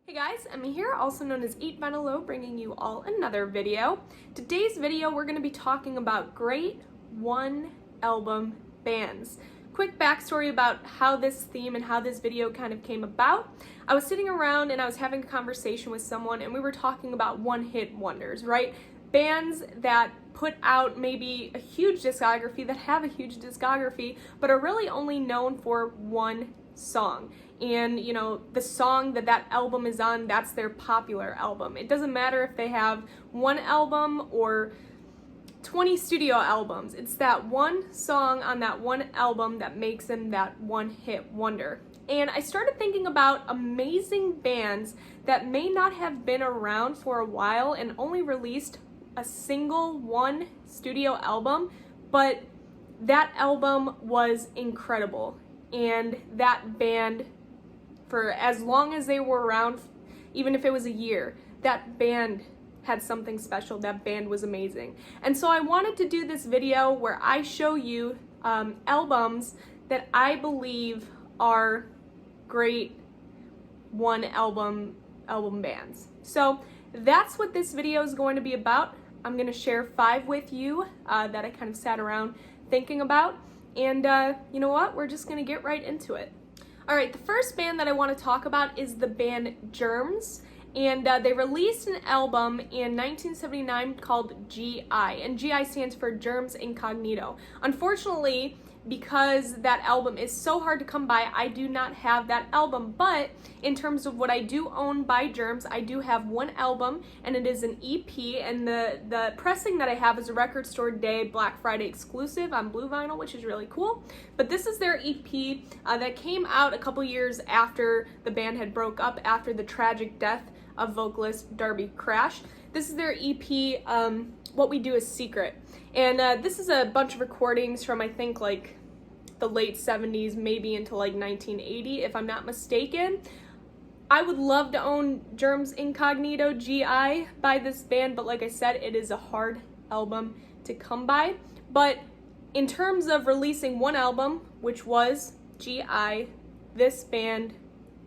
Hey guys, Emmy here, also known as 8vinyllow, bringing you all another video. Today's video we're going to be talking about great one-album bands. Quick backstory about how this theme and how this video kind of came about. I was sitting around and I was having a conversation with someone and we were talking about one-hit wonders, right? Bands that put out maybe a huge discography, that have a huge discography, but are really only known for one song. And you know, the song that album is on, that's their popular album. It doesn't matter if they have one album or 20 studio albums. It's that one song on that one album that makes them that one hit wonder. And I started thinking about amazing bands that may not have been around for a while and only released a single one studio album, but that album was incredible. And that band, for as long as they were around, even if it was a year, that band had something special. That band was amazing. And so I wanted to do this video where I show you albums that I believe are great one album bands. So that's what this video is going to be about. I'm going to share 5 with you that I kind of sat around thinking about. And you know what? We're just going to get right into it. Alright, the first band that I want to talk about is the band Germs, and they released an album in 1979 called GI, and GI stands for Germs Incognito. Unfortunately, because that album is so hard to come by, I do not have that album, but in terms of what I do own by Germs, I do have one album, and it is an EP, and the pressing that I have is a Record Store Day Black Friday exclusive on blue vinyl, which is really cool. But this is their EP that came out a couple years after the band had broke up after the tragic death of vocalist Darby Crash. This is their EP, What We Do Is Secret. And this is a bunch of recordings from, I think, like the late 70s, maybe into like 1980, if I'm not mistaken. I would love to own Germs Incognito GI by this band, but like I said, it is a hard album to come by. But in terms of releasing one album, which was GI, this band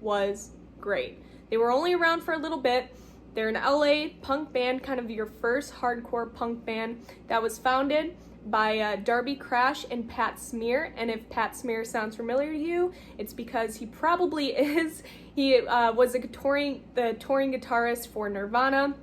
was great. They were only around for a little bit. They're an LA punk band, kind of your first hardcore punk band that was founded by Darby Crash and Pat Smear. And if Pat Smear sounds familiar to you, it's because he probably is. He was the touring guitarist for Nirvana,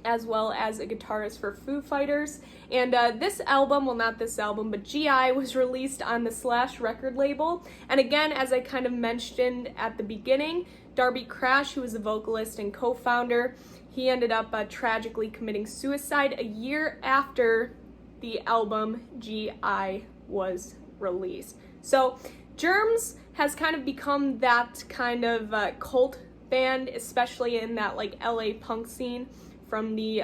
as well as a guitarist for Foo Fighters. And this album, well, not this album, but GI was released on the Slash record label. And again, as I kind of mentioned at the beginning, Darby Crash, who was a vocalist and co-founder, he ended up tragically committing suicide a year after the album GI was released. So Germs has kind of become that kind of cult band, especially in that like LA punk scene from the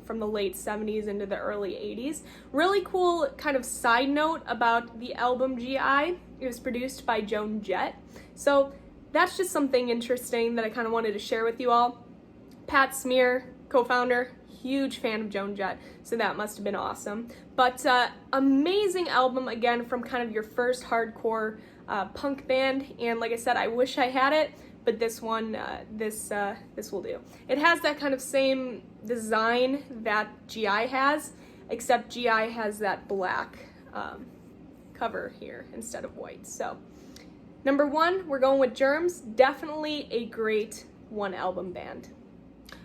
late 70s into the early 80s. Really cool kind of side note about the album GI. It was produced by Joan Jett. So that's just something interesting that I kind of wanted to share with you all. Pat Smear, co-founder, huge fan of Joan Jett, so that must have been awesome. But amazing album, again, from kind of your first hardcore punk band. And like I said, I wish I had it, but this one, this will do. It has that kind of same design that GI has, except GI has that black cover here instead of white. So number 1, we're going with Germs. Definitely a great one album band.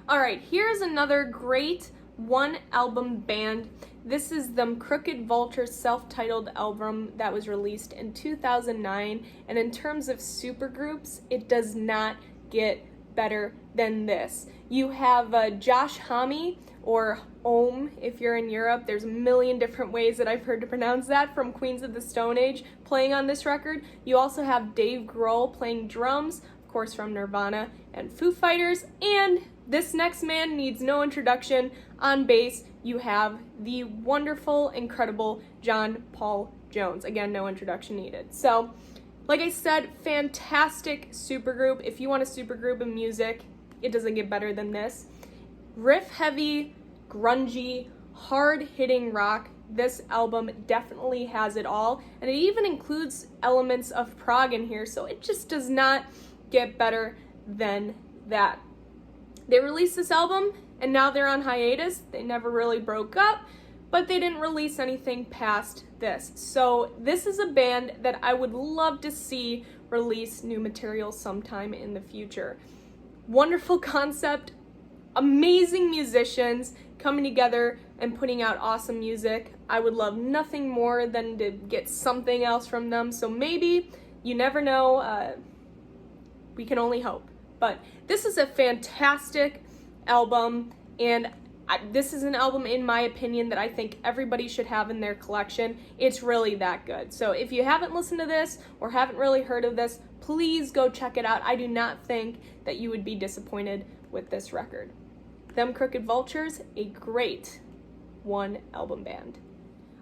All right, here's another great one album band. This is the Crooked Vultures self-titled album that was released in 2009. And in terms of supergroups, it does not get better than this. You have Josh Homme, or Ohm if you're in Europe. There's a million different ways that I've heard to pronounce that, from Queens of the Stone Age, playing on this record. You also have Dave Grohl playing drums, of course from Nirvana and Foo Fighters. And this next man needs no introduction. On bass, you have the wonderful, incredible John Paul Jones. Again, no introduction needed. So, like I said, fantastic supergroup. If you want a supergroup in music, it doesn't get better than this. Riff-heavy, grungy, hard-hitting rock. This album definitely has it all. And it even includes elements of prog in here, so it just does not get better than that. They released this album and now they're on hiatus. They never really broke up, but they didn't release anything past this. So this is a band that I would love to see release new material sometime in the future. Wonderful concept, amazing musicians coming together and putting out awesome music. I would love nothing more than to get something else from them. So maybe, you never know, we can only hope. But this is a fantastic album, and this is an album, in my opinion, that I think everybody should have in their collection. It's really that good. So if you haven't listened to this or haven't really heard of this, please go check it out. I do not think that you would be disappointed with this record. Them Crooked Vultures, a great one album band.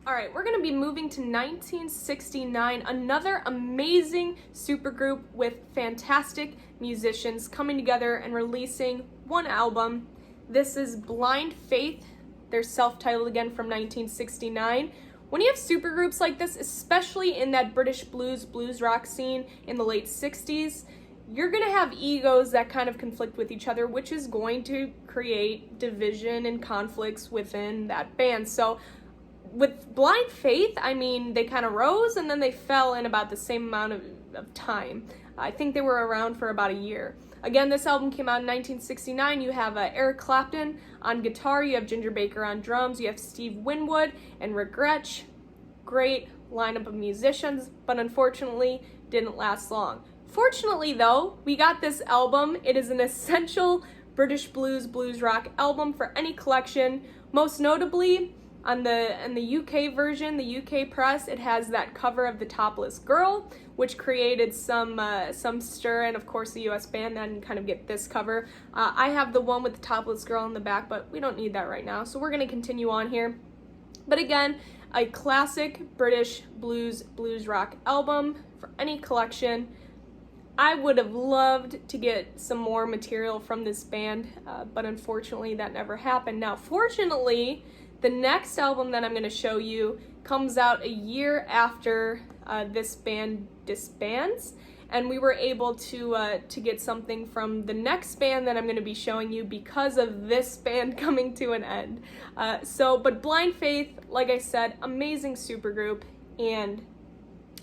All right, we're gonna be moving to 1969, another amazing supergroup with fantastic musicians coming together and releasing one album. This is Blind Faith. They're self-titled again from 1969. When you have supergroups like this, especially in that British blues rock scene in the late 60s, you're gonna have egos that kind of conflict with each other, which is going to create division and conflicts within that band. So with Blind Faith, I mean, they kind of rose and then they fell in about the same amount of time. I think they were around for about a year. Again, this album came out in 1969. You have Eric Clapton on guitar, you have Ginger Baker on drums, you have Steve Winwood and Rick Gretsch. Great lineup of musicians, but unfortunately didn't last long. Fortunately though, we got this album. It is an essential British blues rock album for any collection. Most notably, in the UK version, the UK press, it has that cover of the topless girl, which created some stir, and of course the US band then kind of get this cover. I have the one with the topless girl in the back, but we don't need that right now, so we're going to continue on here. But again, a classic British blues rock album for any collection. I would have loved to get some more material from this band, but unfortunately that never happened. Now, fortunately, the next album that I'm going to show you comes out a year after this band disbands, and we were able to get something from the next band that I'm going to be showing you because of this band coming to an end. But Blind Faith, like I said, amazing supergroup, and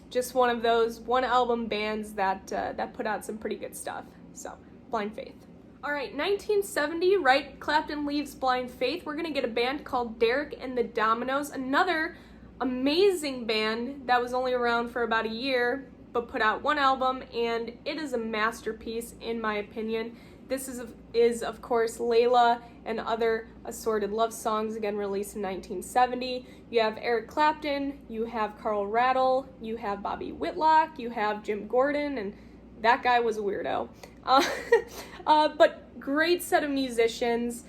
just one of those one album bands that put out some pretty good stuff. So, Blind Faith. All right, 1970, right? Clapton leaves Blind Faith. We're gonna get a band called Derek and the Dominos, another amazing band that was only around for about a year, but put out one album, and it is a masterpiece in my opinion. This is of course Layla and Other Assorted Love Songs, again released in 1970. You have Eric Clapton, you have Carl Rattle, you have Bobby Whitlock, you have Jim Gordon, and that guy was a weirdo. But great set of musicians.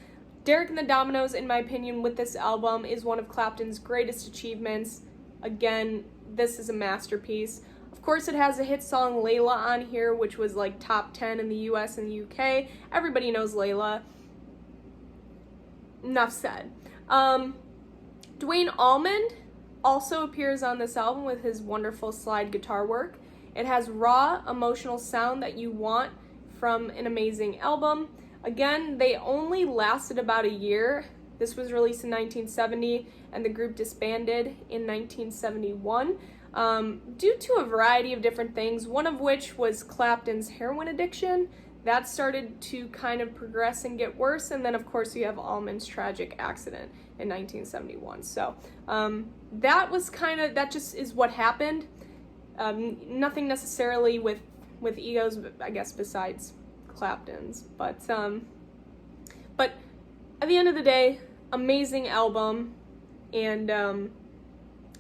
Derek and the Dominos, in my opinion, with this album is one of Clapton's greatest achievements. Again, this is a masterpiece. Of course, it has a hit song, Layla, on here, which was like top 10 in the US and the UK. Everybody knows Layla. Enough said. Duane Allman also appears on this album with his wonderful slide guitar work. It has raw, emotional sound that you want from an amazing album. Again, they only lasted about a year. This was released in 1970, and the group disbanded in 1971 due to a variety of different things, one of which was Clapton's heroin addiction. That started to kind of progress and get worse, and then of course you have Allman's tragic accident in 1971. So that just is what happened. Nothing necessarily with egos, I guess, besides Clapton's. But at the end of the day, amazing album, and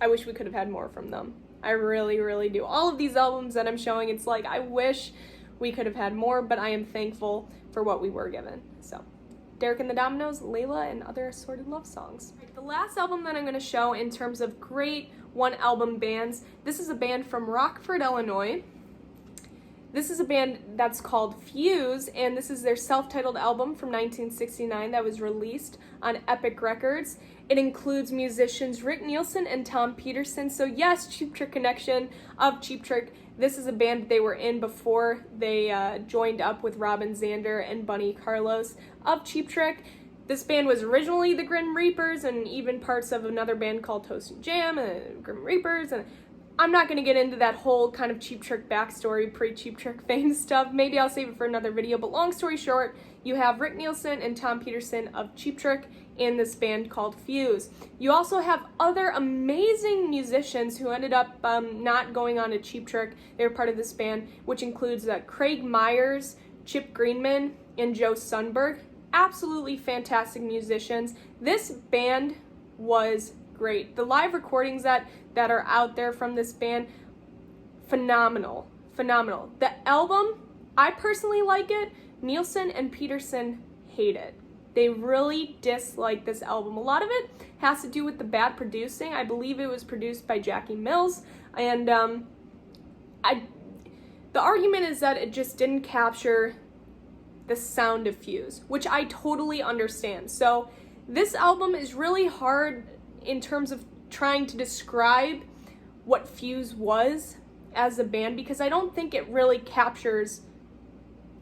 I wish we could have had more from them. I really, really do. All of these albums that I'm showing, it's like I wish we could have had more, but I am thankful for what we were given. So, Derek and the Dominos, Layla, and Other Assorted Love Songs. The last album that I'm going to show in terms of great one-album bands, this is a band from Rockford, Illinois. This is a band that's called Fuse, and this is their self-titled album from 1969 that was released on Epic Records. It includes musicians Rick Nielsen and Tom Peterson. So yes, Cheap Trick connection of Cheap Trick. This is a band they were in before they joined up with Robin Zander and Bunny Carlos of Cheap Trick. This band was originally the Grim Reapers and even parts of another band called Toast and Jam and Grim Reapers. And I'm not going to get into that whole kind of Cheap Trick backstory, pre-Cheap Trick fame stuff. Maybe I'll save it for another video, but long story short, you have Rick Nielsen and Tom Peterson of Cheap Trick in this band called Fuse. You also have other amazing musicians who ended up not going on to Cheap Trick. They were part of this band, which includes Craig Myers, Chip Greenman, and Joe Sundberg. Absolutely fantastic musicians. This band was great. The live recordings that are out there from this band, phenomenal. The album, I personally like it. Nielsen and Peterson hate it. They really dislike this album. A lot of it has to do with the bad producing. I believe it was produced by Jackie Mills, and the argument is that it just didn't capture the sound of Fuse, which I totally understand. So this album is really hard in terms of trying to describe what Fuse was as a band, because I don't think it really captures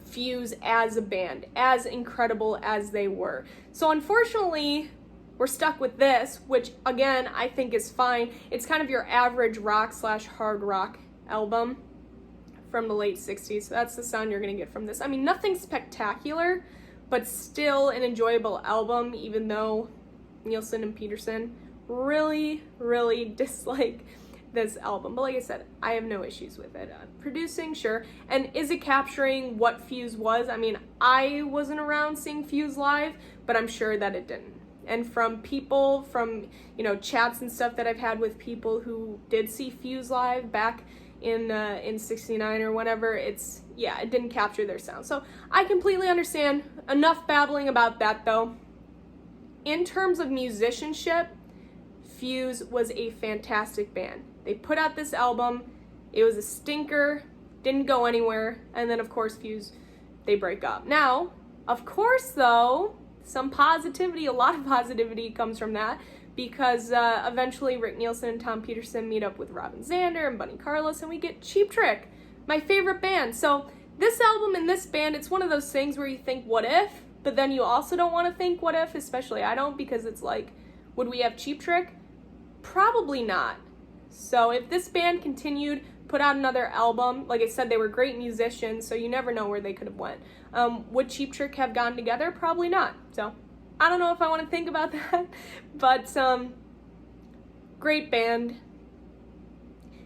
Fuse as a band, as incredible as they were. So unfortunately, we're stuck with this, which again, I think is fine. It's kind of your average rock / hard rock album from the late 60s. So that's the sound you're gonna get from this. I mean, nothing spectacular, but still an enjoyable album, even though Nielsen and Peterson really dislike this album. But like I said, I have no issues with it. Producing, sure. And is it capturing what Fuse was? I mean, I wasn't around seeing Fuse live, but I'm sure that it didn't. And from people, from, you know, chats and stuff that I've had with people who did see Fuse live back in 69 or whenever, it didn't capture their sound. So I completely understand. Enough babbling about that though. In terms of musicianship, Fuse was a fantastic band. They put out this album, it was a stinker, didn't go anywhere, and then of course Fuse, they break up. Now, of course though, some positivity, a lot of positivity comes from that, because eventually Rick Nielsen and Tom Peterson meet up with Robin Zander and Bunny Carlos, and we get Cheap Trick, my favorite band. So this album and this band, it's one of those things where you think, what if? But then you also don't want to think, what if? Especially I don't, because it's like, would we have Cheap Trick? Probably not. So if this band continued, put out another album, like I said, they were great musicians, so you never know where they could have went. Would Cheap Trick have gone together? Probably not. So I don't know if I want to think about that, but great band.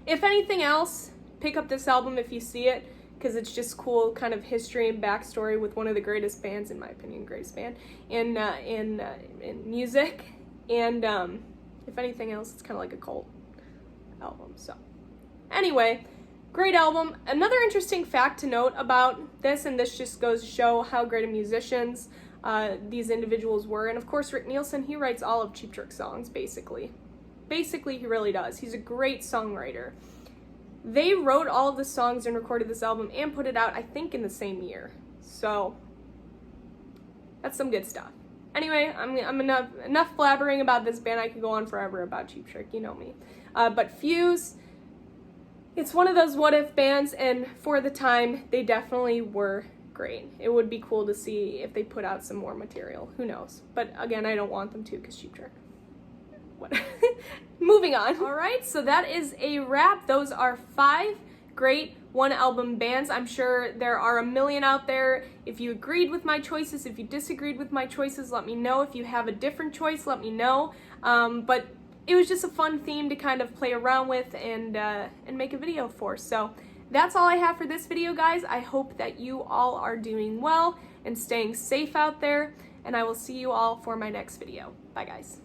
If anything else, pick up this album if you see it, because it's just cool kind of history and backstory with one of the greatest bands, in my opinion, greatest band in music. And if anything else, it's kind of like a cult album. So anyway, great album. Another interesting fact to note about this, and this just goes to show how great of musicians these individuals were, and of course Rick Nielsen, he writes all of Cheap Trick songs, basically he really does. He's a great songwriter. They wrote all of the songs and recorded this album and put it out, I think, in the same year. So that's some good stuff. Anyway, I'm enough blabbering about this band. I could go on forever about Cheap Trick, you know me. But Fuse, it's one of those what if bands, and for the time, they definitely were great. It would be cool to see if they put out some more material. Who knows? But again, I don't want them to, because Cheap Trick. What? Moving on. All right, so that is a wrap. Those are 5 great one-album bands. I'm sure there are a million out there. If you agreed with my choices, if you disagreed with my choices, let me know. If you have a different choice, let me know. But it was just a fun theme to kind of play around with and make a video for. So that's all I have for this video, guys. I hope that you all are doing well and staying safe out there, and I will see you all for my next video. Bye, guys.